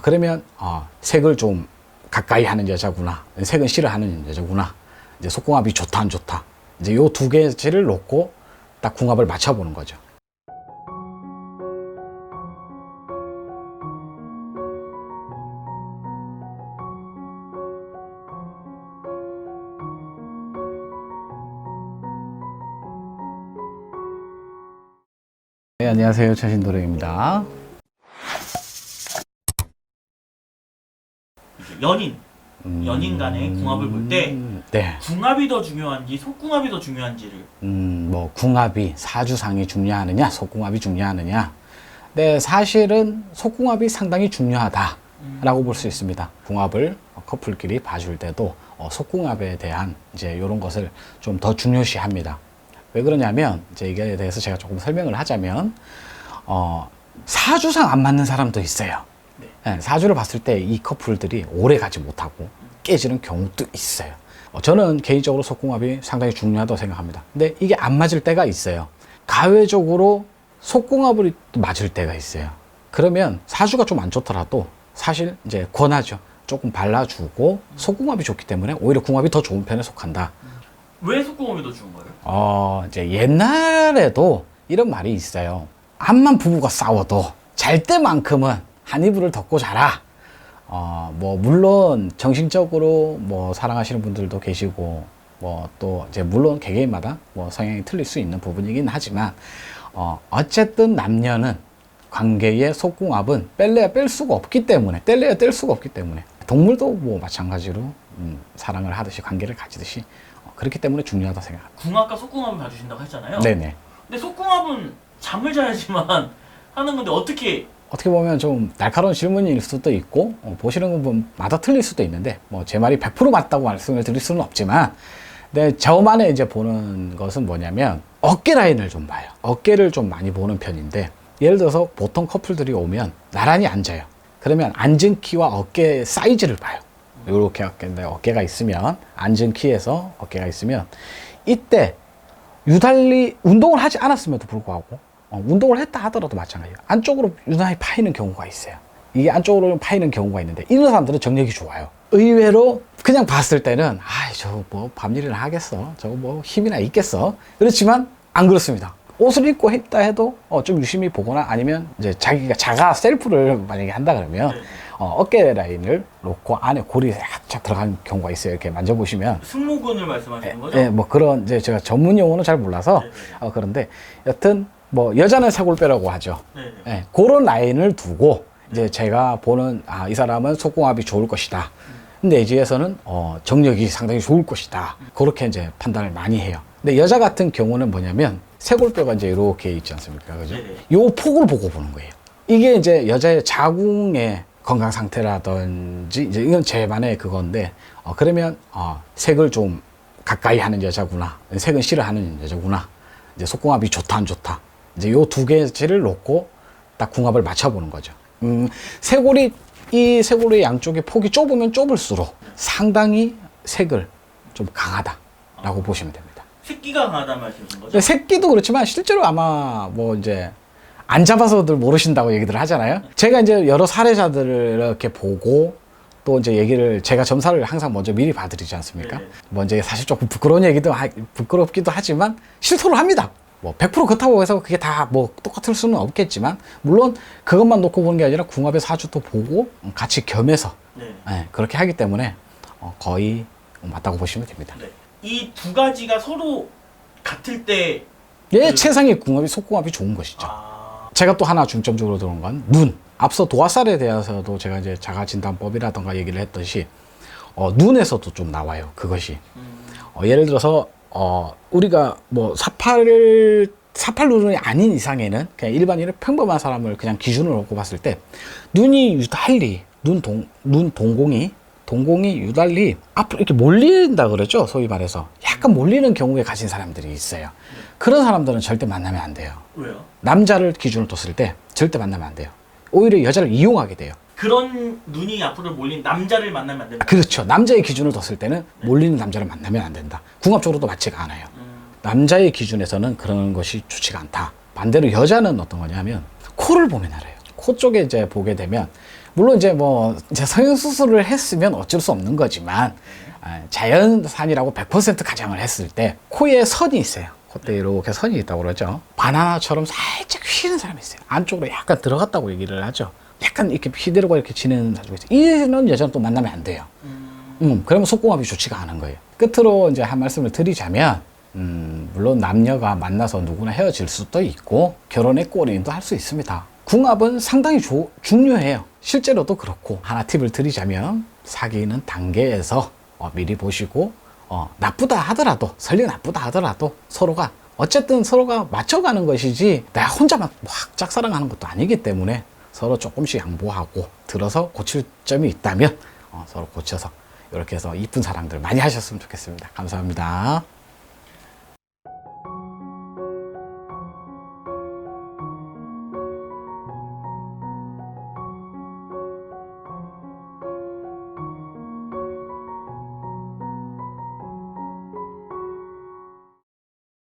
그러면 색을 좀 가까이 하는 여자구나, 색은 싫어하는 여자구나, 이제 속궁합이 좋다 안 좋다, 이제 요 두 개를 놓고 딱 궁합을 맞춰보는 거죠. 네, 안녕하세요. 최신도령입니다. 연인 간의 궁합을 볼 때 네. 궁합이 더 중요한지 속궁합이 더 중요한지를 뭐 궁합이 사주상이 중요하느냐 속궁합이 중요하느냐, 네, 사실은 속궁합이 상당히 중요하다라고 볼 수 있습니다. 궁합을 커플끼리 봐줄 때도 속궁합에 대한 이제 이런 것을 좀 더 중요시합니다. 왜 그러냐면 이제 이게 대해서 제가 조금 설명을 하자면 사주상 안 맞는 사람도 있어요. 네, 사주를 봤을 때 이 커플들이 오래 가지 못하고 깨지는 경우도 있어요. 저는 개인적으로 속궁합이 상당히 중요하다고 생각합니다. 근데 이게 안 맞을 때가 있어요. 가외적으로 속궁합을 맞을 때가 있어요. 그러면 사주가 좀 안 좋더라도 사실 이제 권하죠. 조금 발라주고 속궁합이 좋기 때문에 오히려 궁합이 더 좋은 편에 속한다. 왜 속궁합이 더 좋은 거예요? 이제 옛날에도 이런 말이 있어요. 암만 부부가 싸워도 잘 때만큼은 한 이불을 덮고 자라. 뭐 물론 정신적으로 뭐 사랑하시는 분들도 계시고 뭐 또 이제 물론 개개인마다 뭐 성향이 틀릴 수 있는 부분이긴 하지만 어쨌든 남녀는 관계의 속궁합은 뺄래야 뺄 수가 없기 때문에, 뗄래야 뗄 수가 없기 때문에, 동물도 뭐 마찬가지로 사랑을 하듯이 관계를 가지듯이 그렇기 때문에 중요하다 생각합니다. 궁합과 속궁합을 봐주신다고 했잖아요. 네네. 근데 속궁합은 잠을 자야지만 하는 건데 어떻게 보면 좀 날카로운 질문일 수도 있고 보시는 분마다 틀릴 수도 있는데 뭐 제 말이 100% 맞다고 말씀을 드릴 수는 없지만, 근데 저만의 이제 보는 것은 뭐냐면 어깨 라인을 좀 봐요. 어깨를 좀 많이 보는 편인데, 예를 들어서 보통 커플들이 오면 나란히 앉아요. 그러면 앉은 키와 어깨 사이즈를 봐요. 이렇게 어깨가 있으면, 앉은 키에서 어깨가 있으면, 이때 유달리 운동을 하지 않았음에도 불구하고 운동을 했다 하더라도 마찬가지예요. 안쪽으로 유난히 파이는 경우가 있어요. 이게 안쪽으로 파이는 경우가 있는데, 이런 사람들은 정력이 좋아요. 의외로 그냥 봤을 때는 저거 뭐 밤일이나 하겠어, 저거 뭐 힘이나 있겠어, 그렇지만 안 그렇습니다. 옷을 입고 했다 해도 좀 유심히 보거나, 아니면 이제 자기가 자가 셀프를 만약에 한다 그러면 어깨 라인을 놓고 안에 골이 살짝 들어간 경우가 있어요. 이렇게 만져보시면. 승모근을 말씀하시는 거죠? 네, 뭐 그런 이제 제가 전문 용어는 잘 몰라서 그런데 여튼 뭐 여자는 사골뼈라고 하죠. 네, 그런 라인을 두고 이제 제가 보는 이 사람은 속궁합이 좋을 것이다. 근데 내지에서는 정력이 상당히 좋을 것이다. 그렇게 이제 판단을 많이 해요. 근데 여자 같은 경우는 뭐냐면 쇄골뼈가 이제 이렇게 있지 않습니까? 그죠? 요 폭을 보고 보는 거예요. 이게 이제 여자의 자궁의 건강 상태라든지, 이제 이건 제만의 그건데, 그러면 색을 좀 가까이 하는 여자구나, 색은 싫어하는 여자구나, 이제 속궁합이 좋다 안 좋다, 이제 요 두 개를 놓고 딱 궁합을 맞춰보는 거죠. 이 쇄골의 양쪽의 폭이 좁으면 좁을수록 상당히 색을 좀 강하다라고 보시면 됩니다. 새끼가 강하다는 말씀이신 거죠? 새끼도 그렇지만 실제로 아마 뭐 이제 안 잡아서들 모르신다고 얘기들 하잖아요. 제가 이제 여러 사례자들을 이렇게 보고 또 이제 얘기를, 제가 점사를 항상 먼저 미리 봐드리지 않습니까? 뭐 이제 사실 조금 부끄럽기도 하지만 실토를 합니다. 뭐 100% 그렇다고 해서 그게 다 뭐 똑같을 수는 없겠지만, 물론 그것만 놓고 보는 게 아니라 궁합의 사주도 보고 같이 겸해서 그렇게 하기 때문에 거의 맞다고 보시면 됩니다. 이 두 가지가 서로 같을 때 최상의 궁합이 속궁합이 좋은 것이죠. 제가 또 하나 중점적으로 들어온 건 눈. 앞서 도화살에 대해서도 제가 이제 자가진단법이라던가 얘기를 했듯이 눈에서도 좀 나와요, 그것이. 예를 들어서 우리가 뭐 사팔 눈이 아닌 이상에는 그냥 일반인의 평범한 사람을 그냥 기준으로 놓고 봤을 때 눈이 유달리 동공이 유달리 앞으로 이렇게 몰린다 그러죠, 소위 말해서. 약간 몰리는 경우에 가진 사람들이 있어요. 그런 사람들은 절대 만나면 안 돼요. 왜요? 남자를 기준으로 뒀을 때 절대 만나면 안 돼요. 오히려 여자를 이용하게 돼요. 그런 눈이 앞으로 몰린 남자를 만나면 안 된다. 그렇죠. 남자의 기준을 뒀을 때는 몰리는 남자를 만나면 안 된다. 궁합적으로도 맞지가 않아요. 남자의 기준에서는 그런 것이 좋지가 않다. 반대로 여자는 어떤 거냐면 코를 보면 알아요. 코 쪽에 이제 보게 되면 물론 이제 뭐 이제 성형수술을 했으면 어쩔 수 없는 거지만 자연산이라고 100% 가정을 했을 때 코에 선이 있어요. 콧대 이렇게 선이 있다고 그러죠. 바나나처럼 살짝 휘는 사람이 있어요. 안쪽으로 약간 들어갔다고 얘기를 하죠. 약간 이렇게 휘대로가 이렇게 지는 사람이 있어요. 이런 여자는 또 만나면 안 돼요. 그러면 속궁합이 좋지가 않은 거예요. 끝으로 이제 한 말씀을 드리자면, 물론 남녀가 만나서 누구나 헤어질 수도 있고, 결혼의 꼬리도 할 수 있습니다. 궁합은 상당히 중요해요. 실제로도 그렇고, 하나 팁을 드리자면, 사귀는 단계에서 미리 보시고, 나쁘다 하더라도, 설령 나쁘다 하더라도, 어쨌든 서로가 맞춰가는 것이지, 내가 혼자만 확 짝사랑하는 것도 아니기 때문에, 서로 조금씩 양보하고, 들어서 고칠 점이 있다면, 서로 고쳐서, 이렇게 해서 이쁜 사랑들 많이 하셨으면 좋겠습니다. 감사합니다.